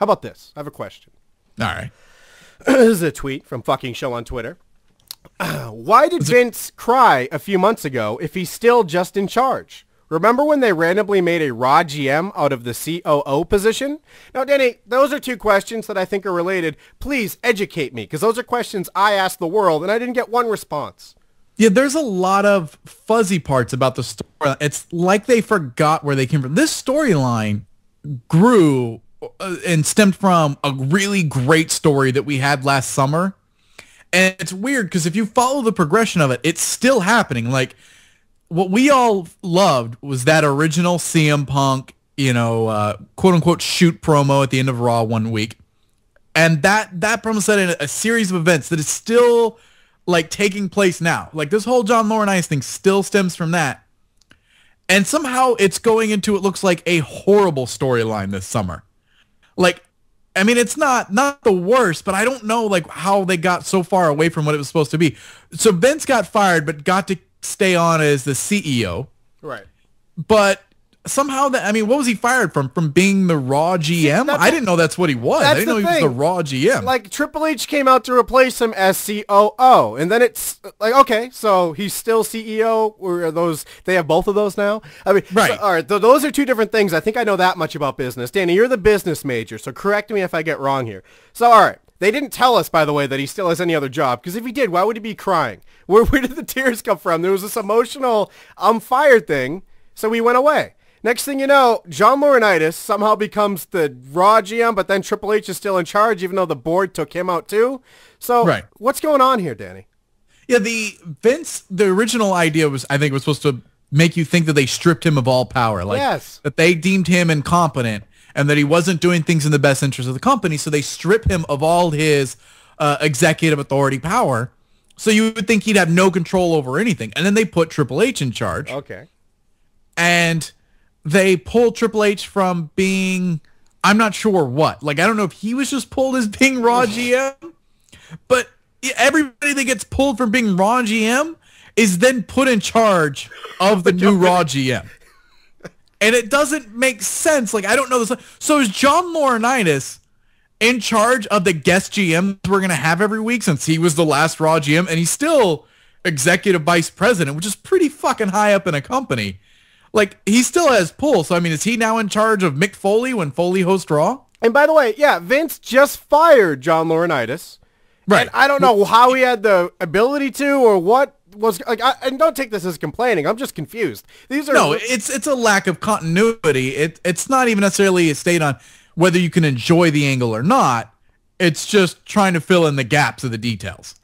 How about this? I have a question. All right. This is a tweet from fucking show on Twitter. Why did Vince cry a few months ago if he's still just in charge? Remember when they randomly made a Raw GM out of the COO position? Now, Danny, those are two questions that I think are related. Please educate me, because those are questions I asked the world, and I didn't get one response. Yeah, there's a lot of fuzzy parts about the story. It's like they forgot where they came from. This storyline grew and stemmed from a really great story that we had last summer. And it's weird because if you follow the progression of it, it's still happening. Like, what we all loved was that original CM Punk, quote-unquote shoot promo at the end of Raw one week. And that promo set in a series of events that is still, like, taking place now. Like, this whole John Laurinaitis thing still stems from that. And somehow it's going into, it looks like, a horrible storyline this summer. Like, I mean, it's not the worst, but I don't know, like, how they got so far away from what it was supposed to be. So Vince got fired, but got to stay on as the CEO. Right. But somehow what was he fired from? From being the Raw GM? I didn't know that's what he was. I didn't know he was the Raw GM. Like, Triple H came out to replace him as COO, and then it's like, okay, so he's still CEO, or are those, they have both of those now? I mean, right. So, all right, those are two different things. I think I know that much about business. Danny, you're the business major, so correct me if I get wrong here. So, all right, they didn't tell us, by the way, that he still has any other job, because if he did, why would he be crying? Where did the tears come from? There was this emotional, I'm fired thing, so he went away. Next thing you know, John Laurinaitis somehow becomes the Raw GM, but then Triple H is still in charge, even though the board took him out too. So right. What's going on here, Danny? Yeah, the original idea was, I think, was supposed to make you think that they stripped him of all power. Like, yes. That they deemed him incompetent and that he wasn't doing things in the best interest of the company, so they strip him of all his executive authority power. So you would think he'd have no control over anything. And then they put Triple H in charge. Okay. And they pulled Triple H from being, I'm not sure what. Like, I don't know if he was just pulled as being Raw GM, but everybody that gets pulled from being Raw GM is then put in charge of the new Raw GM. And it doesn't make sense. Like, I don't know this. So is John Laurinaitis in charge of the guest GMs we're going to have every week, since he was the last Raw GM, and he's still executive vice president, which is pretty fucking high up in a company. Like, he still has pull. So, I mean, is he now in charge of Mick Foley when Foley hosts Raw? And by the way, yeah, Vince just fired John Laurinaitis. Right. And I don't know how he had the ability to, or what was, like, and don't take this as complaining. I'm just confused. It's a lack of continuity. It's not even necessarily a state on whether you can enjoy the angle or not. It's just trying to fill in the gaps of the details.